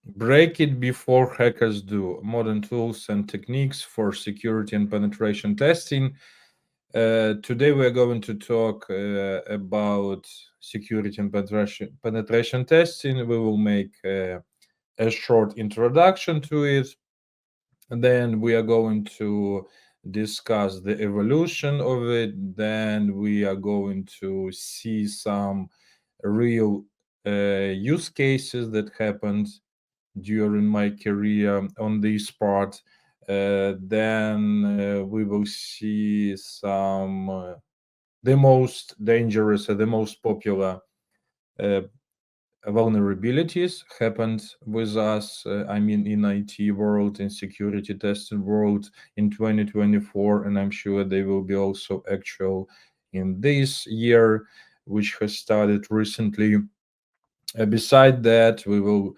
break it before hackers do. Modern tools and techniques for security and penetration testing. Today we are going to talk about security and penetration testing. We will make a short introduction to it. And then we are going to discuss the evolution of it. Then we are going to see some real use cases that happened during my career on this part. Then we will see some the most dangerous and the most popular uh, vulnerabilities happened with us. I mean, in IT world, in security testing world in 2024, and I'm sure they will be also actual in this year, which has started recently. Beside that, we will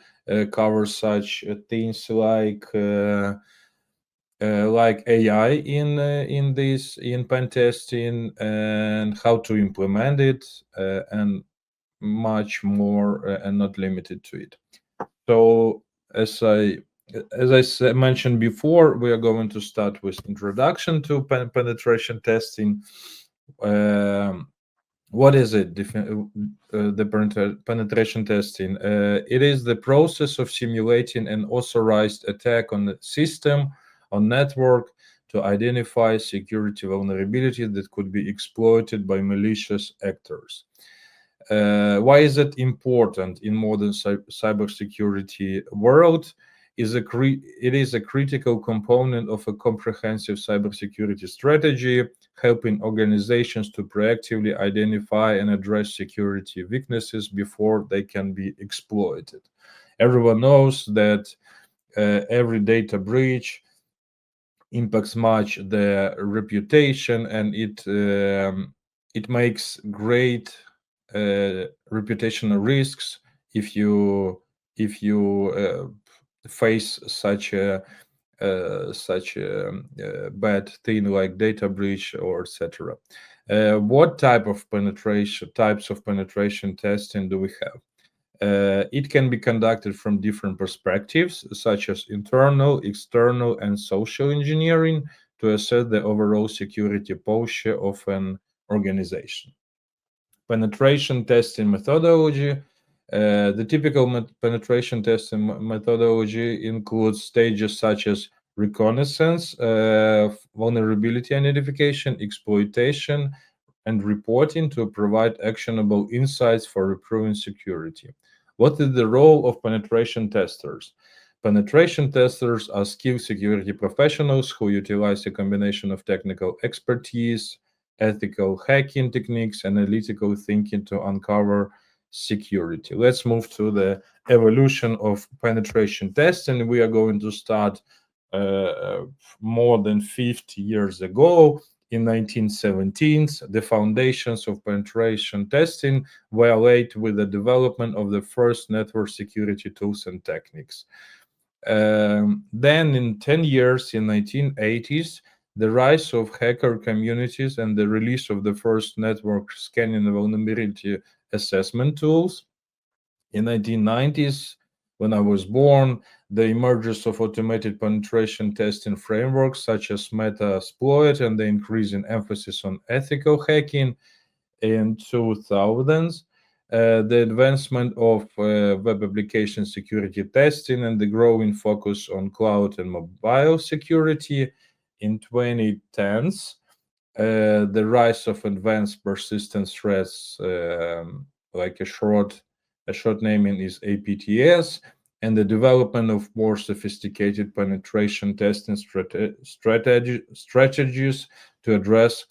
cover such things like AI in this in pen testing and how to implement it and much more and not limited to it. So as I mentioned before, we are going to start with introduction to penetration testing. Um, what is it? The penetration testing. It is the process of simulating an authorized attack on the system, on network, to identify security vulnerabilities that could be exploited by malicious actors. Why is it important in modern cybersecurity world? It is a critical component of a comprehensive cybersecurity strategy, helping organizations to proactively identify and address security weaknesses before they can be exploited. Everyone knows that every data breach impacts much the reputation, and it makes great reputational risks if you face such a bad thing like data breach or etc. What types of penetration testing do we have? It can be conducted from different perspectives, such as internal, external, and social engineering, to assess the overall security posture of an organization. Penetration testing methodology. The typical penetration testing methodology includes stages such as reconnaissance, vulnerability identification, exploitation, and reporting to provide actionable insights for improving security. What is the role of penetration testers? Penetration testers are skilled security professionals who utilize a combination of technical expertise, ethical hacking techniques, and analytical thinking to uncover security. Let's move to the evolution of penetration testing. We are going to start more than 50 years ago. In 1917s, the foundations of penetration testing were laid with the development of the first network security tools and techniques. Then, in 10 years, in 1980s, the rise of hacker communities and the release of the first network scanning and vulnerability assessment tools. In 1990s, when I was born, the emergence of automated penetration testing frameworks such as Metasploit and the increasing emphasis on ethical hacking. In 2000s, the advancement of web application security testing and the growing focus on cloud and mobile security. In 2010s, the rise of advanced persistent threats, like a short naming is APTS, and the development of more sophisticated penetration testing strategies to address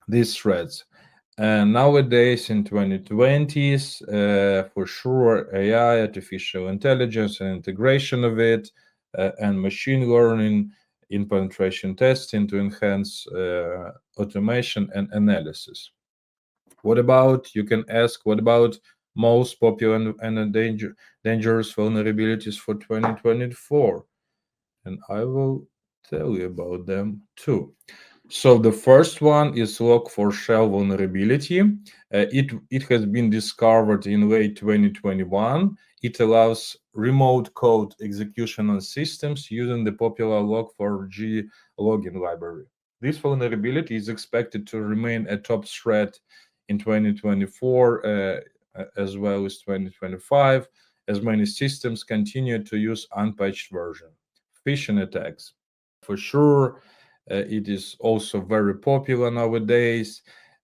these threats. And nowadays, in 2020s, for sure, AI, artificial intelligence, and integration of it, and machine learning in penetration testing to enhance automation and analysis. What about, you can ask, what about most popular and dangerous vulnerabilities for 2024? And I will tell you about them too. So the first one is log4shell vulnerability. It has been discovered in late 2021. It allows remote code execution on systems using the popular Log4j logging library. This vulnerability is expected to remain a top threat in 2024 as well as 2025, as many systems continue to use unpatched version. Phishing attacks. For sure, it is also very popular nowadays.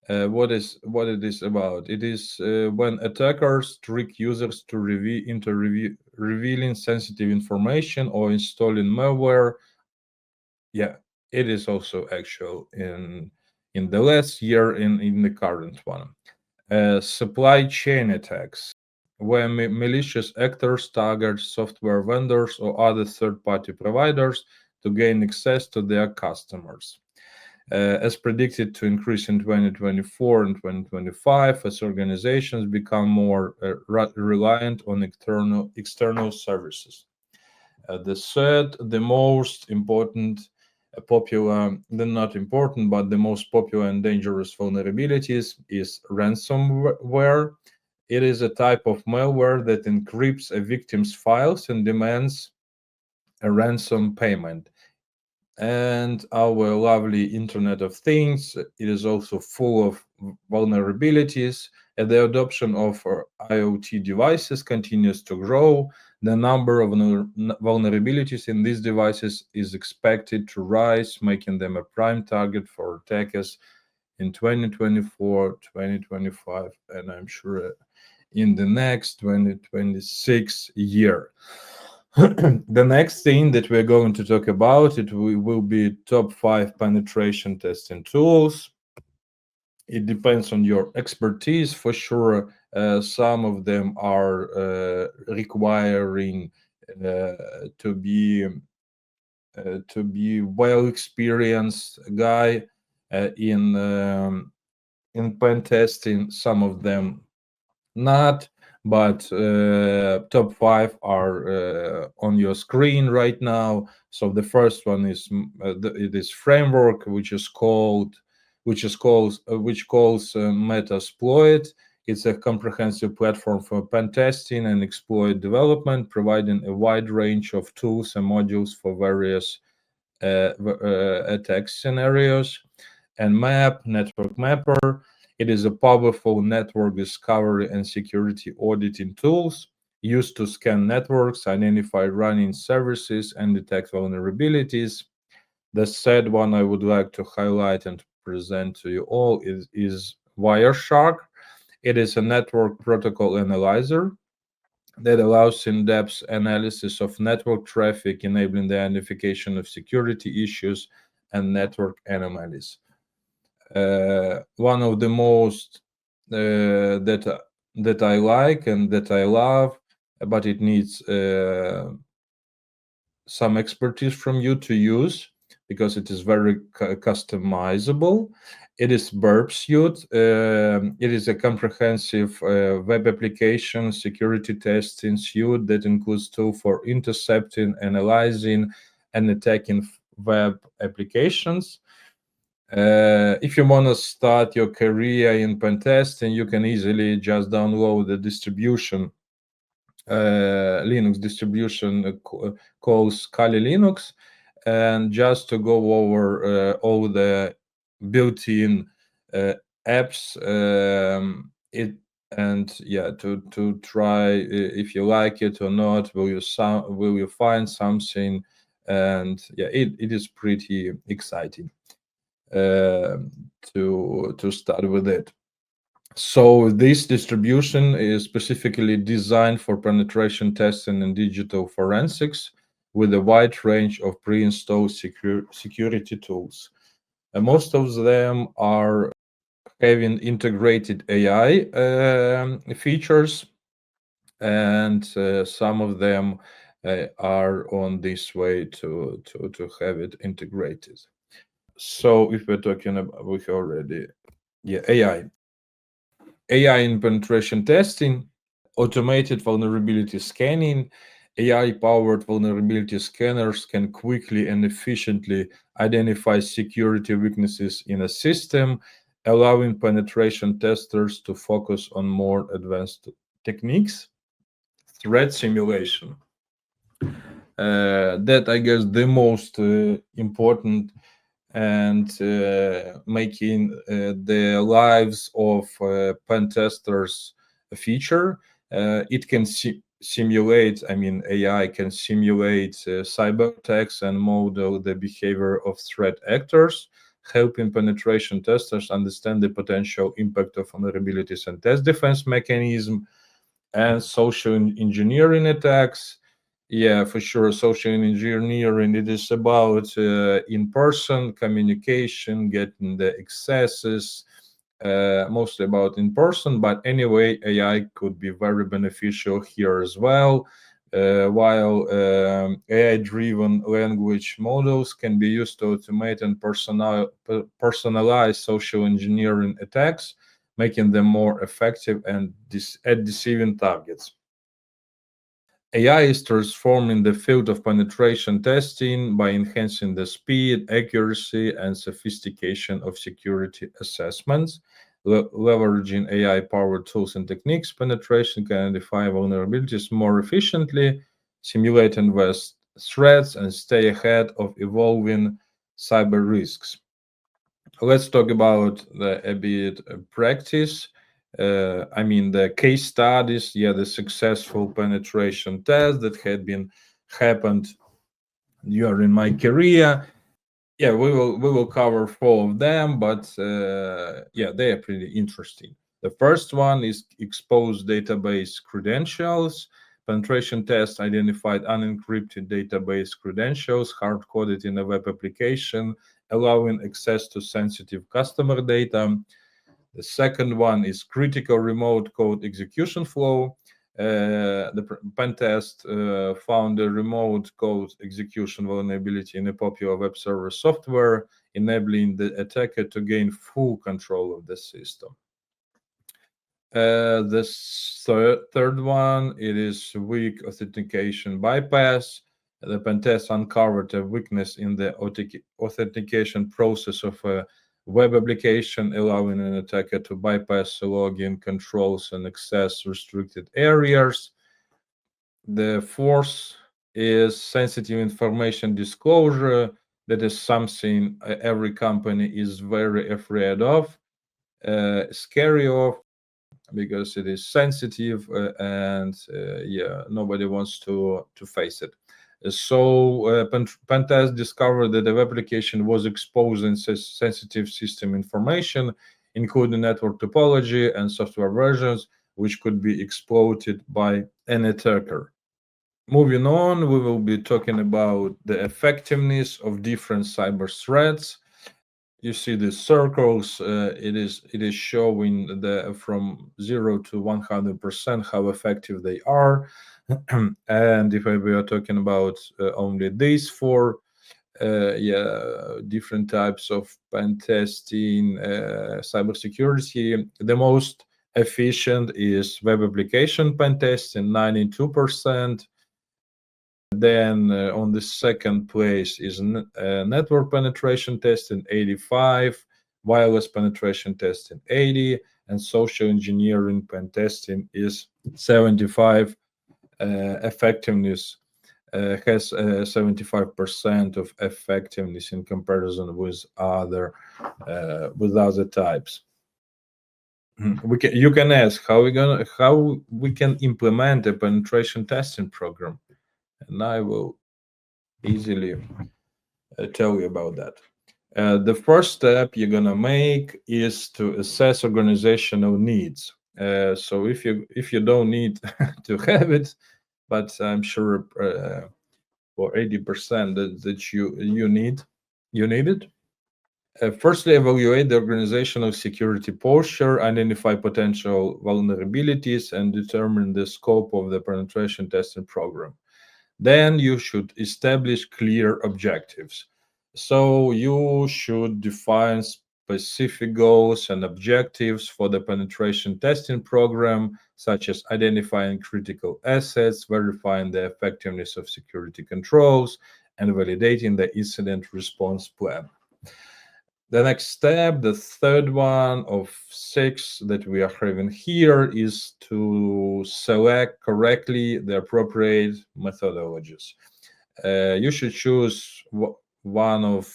What it is about? It is when attackers trick users to revealing sensitive information or installing malware. Yeah, it is also actual in the last year in the current one. Supply chain attacks, where malicious actors target software vendors or other third-party providers to gain access to their customers. As predicted to increase in 2024 and 2025 as organizations become more reliant on external services. The third, the most important, popular, not important, but the most popular and dangerous vulnerabilities is ransomware. It is a type of malware that encrypts a victim's files and demands a ransom payment. And our lovely Internet of Things, it is also full of vulnerabilities. And the adoption of IoT devices continues to grow. The number of vulnerabilities in these devices is expected to rise, making them a prime target for attackers in 2024, 2025, and I'm sure in the next 2026 year. The next thing that we're going to talk about, it will be top 5 penetration testing tools. It depends on your expertise for sure. Some of them are requiring to be well experienced guy in pen testing. Some of them not, but top 5 are on your screen right now. So the first one is it is framework, which calls Metasploit. It's a comprehensive platform for pen testing and exploit development, providing a wide range of tools and modules for various attack scenarios. And Network Mapper, it is a powerful network discovery and security auditing tools used to scan networks, identify running services, and detect vulnerabilities. The third one I would like to highlight and present to you all is Wireshark. It is a network protocol analyzer that allows in-depth analysis of network traffic, enabling the identification of security issues and network anomalies. One of the most that I like and that I love, but it needs some expertise from you to use because it is very customizable. It is Burp Suite. It is a comprehensive web application security testing suite that includes tools for intercepting, analyzing, and attacking web applications. If you want to start your career in pen testing, you can easily just download the distribution, Linux distribution called Kali Linux, and just to go over all the built-in apps, to try if you like it or not. Will you find something? And yeah, it is pretty exciting to start with it. So this distribution is specifically designed for penetration testing and digital forensics with a wide range of pre-installed security tools. And most of them are having integrated AI features, and some of them are on this way to have it integrated. So if we're talking about, we already, AI in penetration testing, automated vulnerability scanning. AI-powered vulnerability scanners can quickly and efficiently identify security weaknesses in a system, allowing penetration testers to focus on more advanced techniques. threat simulation. That I guess the most important and making the lives of pen testers a feature. It can simulate, I mean, AI can simulate cyber attacks and model the behavior of threat actors, helping penetration testers understand the potential impact of vulnerabilities and test defense mechanism and social engineering attacks. Yeah, for sure. Social engineering, it is about in-person communication, getting the accesses, mostly about in-person. But anyway, AI could be very beneficial here as well. While AI-driven language models can be used to automate and personalize social engineering attacks, making them more effective and at deceiving targets. AI is transforming the field of penetration testing by enhancing the speed, accuracy, and sophistication of security assessments. Leveraging AI powered tools and techniques, penetration can identify vulnerabilities more efficiently, simulate invest threats, and stay ahead of evolving cyber risks. Let's talk about a bit practice. I mean, the case studies, yeah, the successful penetration test that had been happened during my career. Yeah, we will cover four of them, but yeah, they are pretty interesting. The first one is exposed database credentials. Penetration test identified unencrypted database credentials hard coded in a web application, allowing access to sensitive customer data. The second one is critical remote code execution flow. The pen test found a remote code execution vulnerability in a popular web server software, enabling the attacker to gain full control of the system. The third one, it is weak authentication bypass. The pen test uncovered a weakness in the authentication process of a web application, allowing an attacker to bypass the login controls and access restricted areas. The fourth is sensitive information disclosure. That is something every company is very afraid of, scary of, because it is sensitive and yeah, nobody wants to face it. So Pentest discovered that the web application was exposing sensitive system information, including network topology and software versions, which could be exploited by an attacker. Moving on, we will be talking about the effectiveness of different cyber threats. You see the circles. It is showing the from 0 to 100% how effective they are. And if we are talking about only these four, yeah, different types of pen testing, cybersecurity, the most efficient is web application pen testing, 92%. Then on the second place is network penetration testing, 85, wireless penetration testing, 80, and social engineering pen testing is 75. Effectiveness has 75% of effectiveness in comparison with other types. You can ask how we can implement a penetration testing program, and I will easily tell you about that. The first step you're gonna make is to assess organizational needs. So if you don't need to have it, but I'm sure for 80% that you need it. Firstly, evaluate the organizational security posture, identify potential vulnerabilities, and determine the scope of the penetration testing program. Then you should establish clear objectives. So you should define specific goals and objectives for the penetration testing program, such as identifying critical assets, verifying the effectiveness of security controls, and validating the incident response plan. The next step, the third one of six that we are having here, is to select correctly the appropriate methodologies. You should choose one of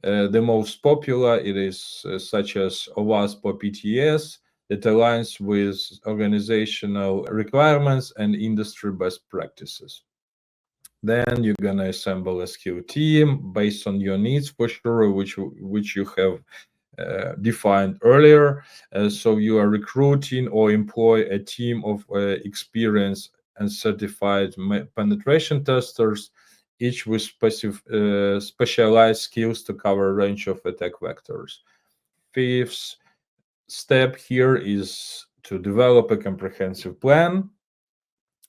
the most popular. It is such as OWASP or PTS that aligns with organizational requirements and industry best practices. Then you're gonna assemble a skill team based on your needs for sure, which you have defined earlier. So you are recruiting or employ a team of experienced and certified penetration testers, each with specialized skills to cover a range of attack vectors. Fifth step here is to develop a comprehensive plan.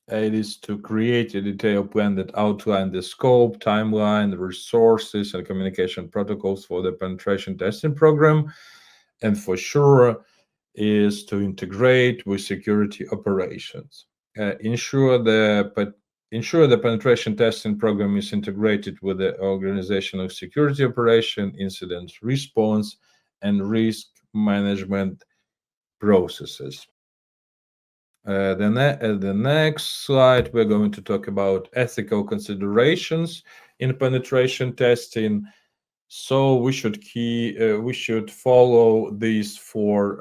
It is to create a detailed plan that outlines the scope, timeline, the resources, and communication protocols for the penetration testing program. And for sure, is to integrate with security operations. Ensure the penetration testing program is integrated with the organizational security operation, incident response, and risk management processes. The next slide, we're going to talk about ethical considerations in penetration testing. So we should follow these for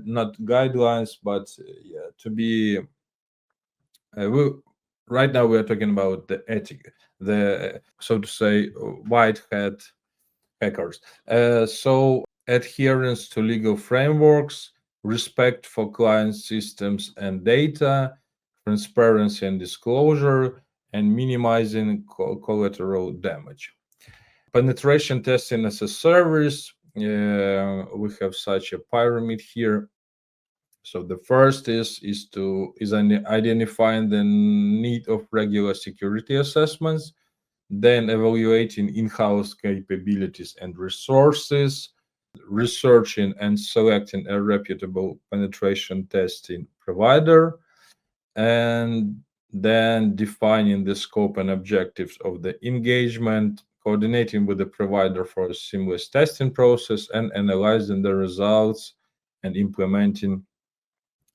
not guidelines, but yeah, to be we, right now we are talking about the ethic, the so to say white hat hackers. So adherence to legal frameworks, respect for client systems and data, transparency and disclosure, and minimizing collateral damage. Penetration testing as a service. We have such a pyramid here. So the first is identifying the need of regular security assessments, then evaluating in-house capabilities and resources, researching and selecting a reputable penetration testing provider, and then defining the scope and objectives of the engagement, coordinating with the provider for a seamless testing process, and analyzing the results and implementing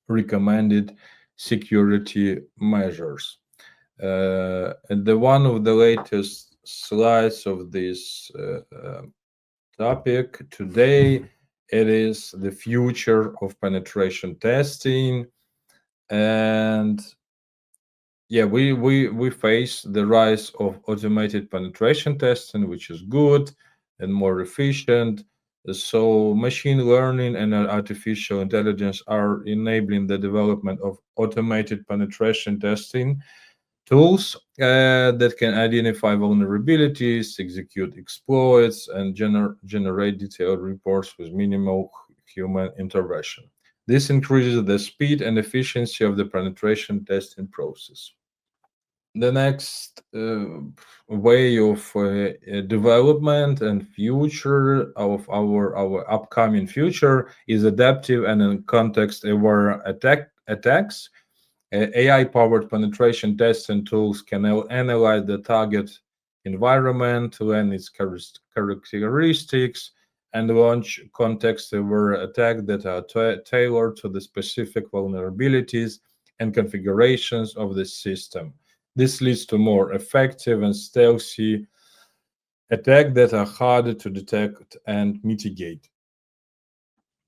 recommended security measures. And the one of the latest slides of this topic today, it is the future of penetration testing. And yeah, we face the rise of automated penetration testing, which is good and more efficient. So machine learning and artificial intelligence are enabling the development of automated penetration testing tools that can identify vulnerabilities, execute exploits, and generate detailed reports with minimal human intervention. This increases the speed and efficiency of the penetration testing process. The next way of development and future of our upcoming future is adaptive and in context aware attacks. AI powered penetration testing tools can analyze the target environment, learn its characteristics, and launch context aware attacks that are tailored to the specific vulnerabilities and configurations of the system. This leads to more effective and stealthy attacks that are harder to detect and mitigate.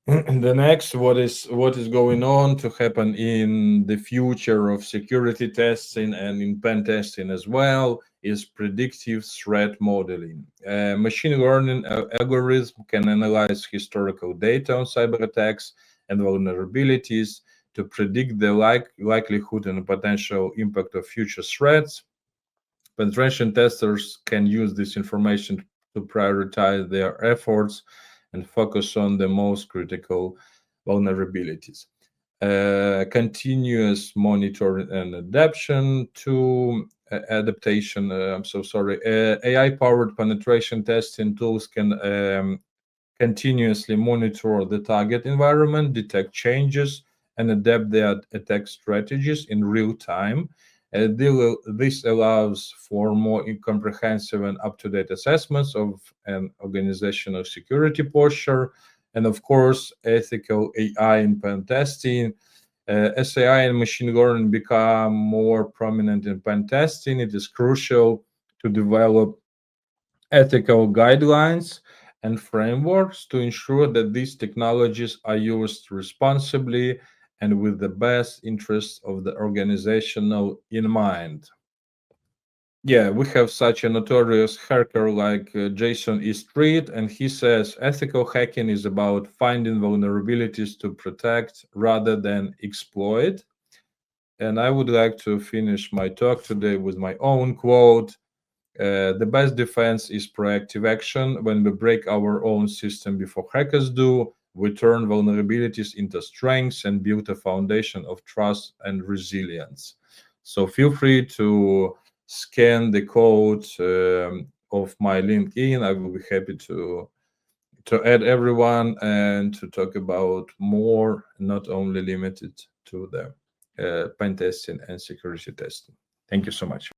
The next, what is going on to happen in the future of security testing and in pen testing as well, is predictive threat modeling. Machine learning algorithm can analyze historical data on cyber attacks and vulnerabilities to predict the likelihood and potential impact of future threats. Penetration testers can use this information to prioritize their efforts and focus on the most critical vulnerabilities. Continuous monitoring and adaptation to adaptation. I'm so sorry. AI-powered penetration testing tools can continuously monitor the target environment, detect changes, and adapt their attack strategies in real time. This allows for more comprehensive and up-to-date assessments of an organizational security posture, and of course, ethical AI in pen testing. As AI and machine learning become more prominent in pen testing, it is crucial to develop ethical guidelines and frameworks to ensure that these technologies are used responsibly and with the best interests of the organizational in mind. Yeah, we have such a notorious hacker like Jason E. Street, and he says ethical hacking is about finding vulnerabilities to protect rather than exploit. And I would like to finish my talk today with my own quote. The best defense is proactive action. When we break our own system before hackers do, we turn vulnerabilities into strengths and build a foundation of trust and resilience. So feel free to scan the code of my LinkedIn. I will be happy to add everyone and to talk about more, not only limited to the pen testing and security testing. Thank you so much.